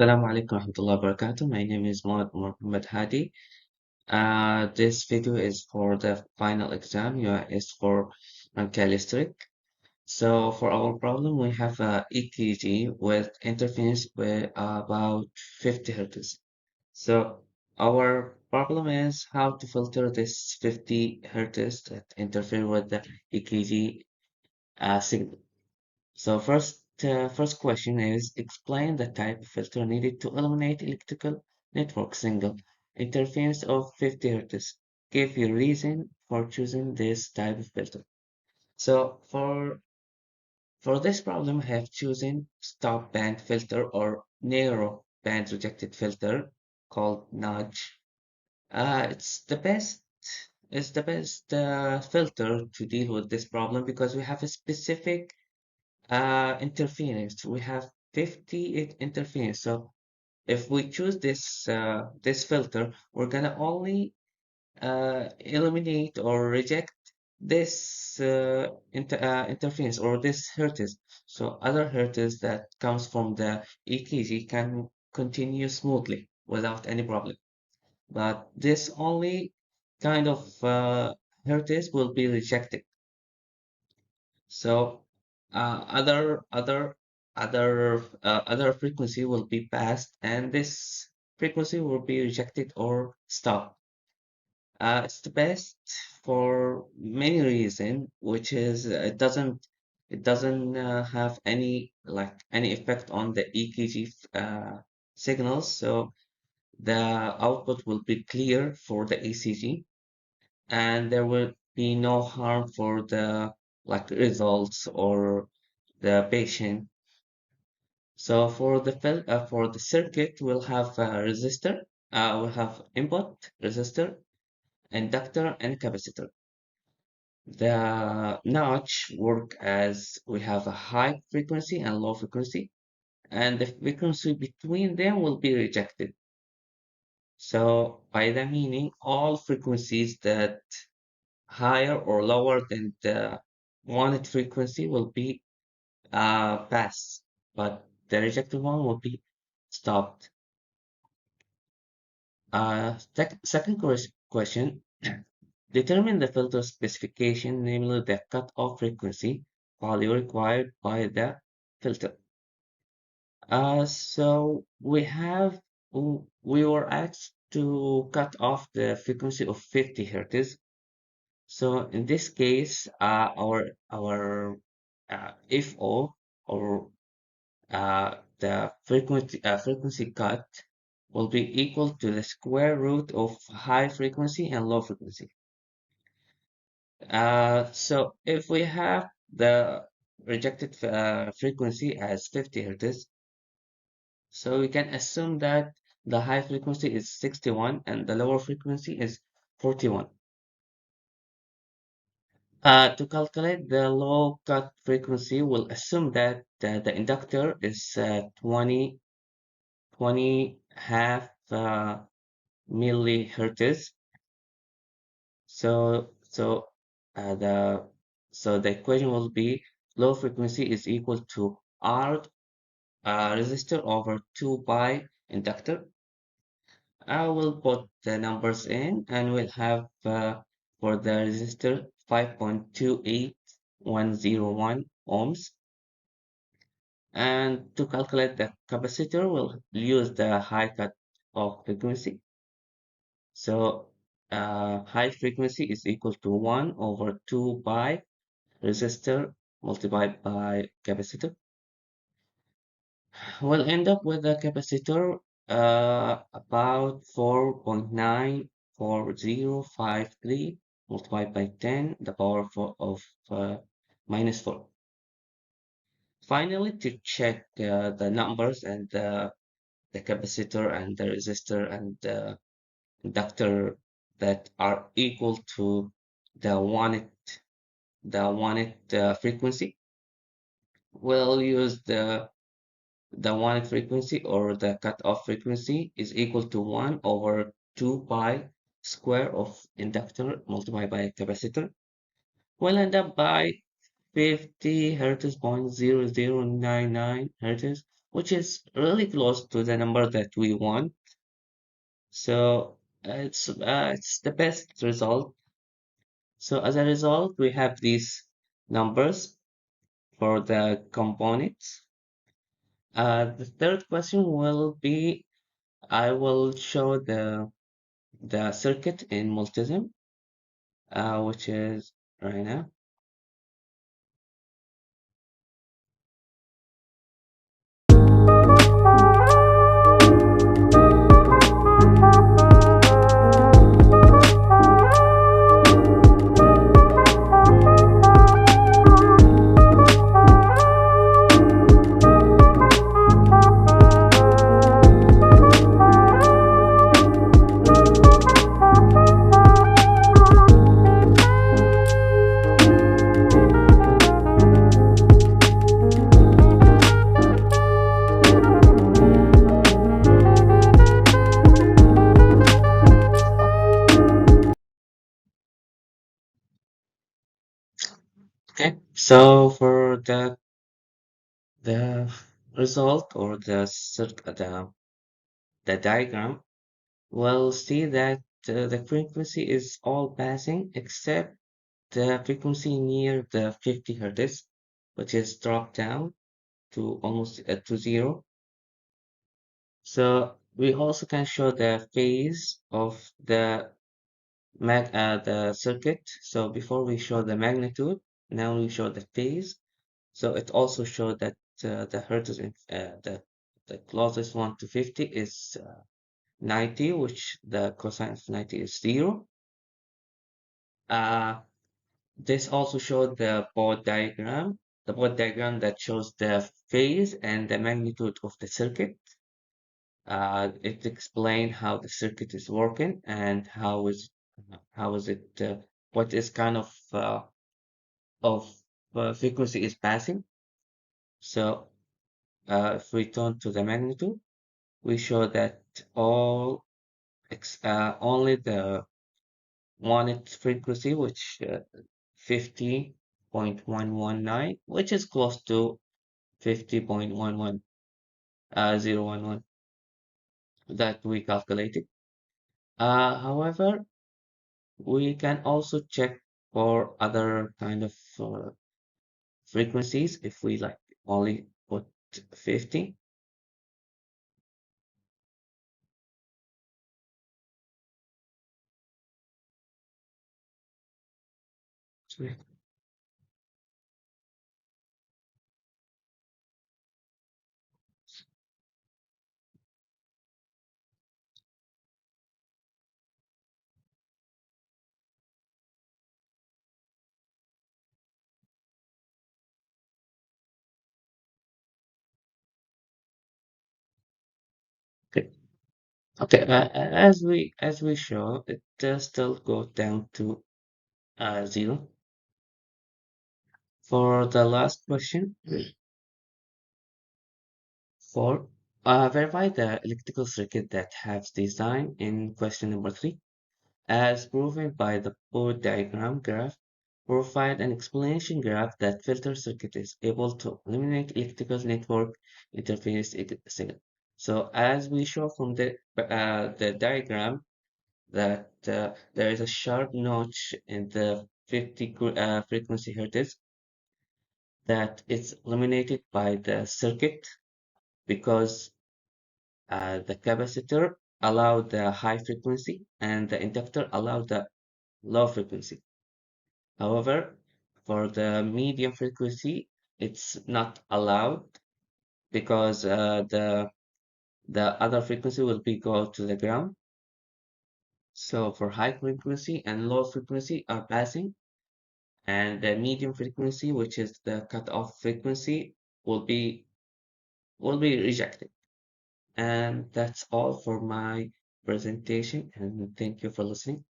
Assalamu alaikum warahmatullahi wabarakatuh. My name is Muhammad Hadi. This video is for the final exam. UAS for Rangkaian listrik. So for our problem, we have a EKG with interference with about 50 hertz. So our problem is how to filter this 50 hertz that interfere with the EKG signal. So first question is explain the type of filter needed to eliminate electrical network signal interference of 50 Hz. Give your reason for choosing this type of filter. So for this problem, I have chosen stop band filter or narrow band rejected filter called nudge. It's the best filter to deal with this problem because we have a specific interference. We have 50 interference. So if we choose this filter, we're gonna only eliminate or reject this interference or this hertz. So other hertz that comes from the EKG can continue smoothly without any problem. But this only kind of hertz will be rejected. So other frequency will be passed, and this frequency will be rejected or stopped. It's the best for many reasons, which is it doesn't have any effect on the EKG signals, so the output will be clear for the ECG, and there will be no harm for the results or the patient. So for the circuit, we'll have a resistor, we'll have input, resistor, inductor, and capacitor. The notch work as we have a high frequency and low frequency, and the frequency between them will be rejected. So by the meaning, all frequencies that higher or lower than the wanted frequency will be passed, but the rejected one will be stopped. Second question, determine the filter specification, namely the cutoff frequency value required by the filter. So we were asked to cut off the frequency of 50 hertz. So in this case, our FO or the frequency cut will be equal to the square root of high frequency and low frequency. So if we have the rejected frequency as 50 hertz, so we can assume that the high frequency is 61 and the lower frequency is 41. To calculate the low cut frequency, we'll assume that the inductor is 20 half millihertz. So so uh, the the equation will be low frequency is equal to R resistor over 2 pi inductor. I will put the numbers in and we'll have for the resistor 5.28101 ohms. And to calculate the capacitor, we'll use the high cut of frequency. So high frequency is equal to 1 over 2 pi resistor multiplied by capacitor. We'll end up with a capacitor about 4.94053 multiplied by 10 the power of minus 4. Finally, to check the numbers and the capacitor and the resistor and the inductor that are equal to the wanted frequency, we'll use the wanted frequency or the cutoff frequency is equal to 1 over 2 pi square of inductor multiplied by capacitor. We'll end up by 50 hertz point 0099 hertz, which is really close to the number that we want. So it's the best result. So as a result, we have these numbers for the components. The third question will be, I will show the circuit in multism, which is right now. Okay, so for the result or the diagram, we'll see that the frequency is all passing except the frequency near the 50 hertz, which is dropped down to almost to zero. So we also can show the phase of the circuit. So before we show the magnitude, now we show the phase. So it also showed that the hertz in the closest one to 50 is 90, which the cosine of 90 is 0. Uh, this also showed the Bode diagram that shows the phase and the magnitude of the circuit. It explained how the circuit is working and how is it what is kind of frequency is passing. So if we turn to the magnitude, we show that only the wanted frequency, which 50.119, which is close to 50.11011 that we calculated. However, we can also check for other kind of frequencies if we like only put 50. Okay. Okay. As we show, it does still go down to 0. For the last question, for verify the electrical circuit that has design in question number 3, as proven by the Bode diagram graph, provide an explanation graph that filter circuit is able to eliminate electrical network interface signal. So as we show from the diagram that there is a sharp notch in the 50 frequency hertz that is eliminated by the circuit because the capacitor allowed the high frequency and the inductor allowed the low frequency. However, for the medium frequency, it's not allowed because the other frequency will be go to the ground. So for high frequency and low frequency are passing, and the medium frequency, which is the cutoff frequency, will be will be rejected. And that's all for my presentation, and thank you for listening.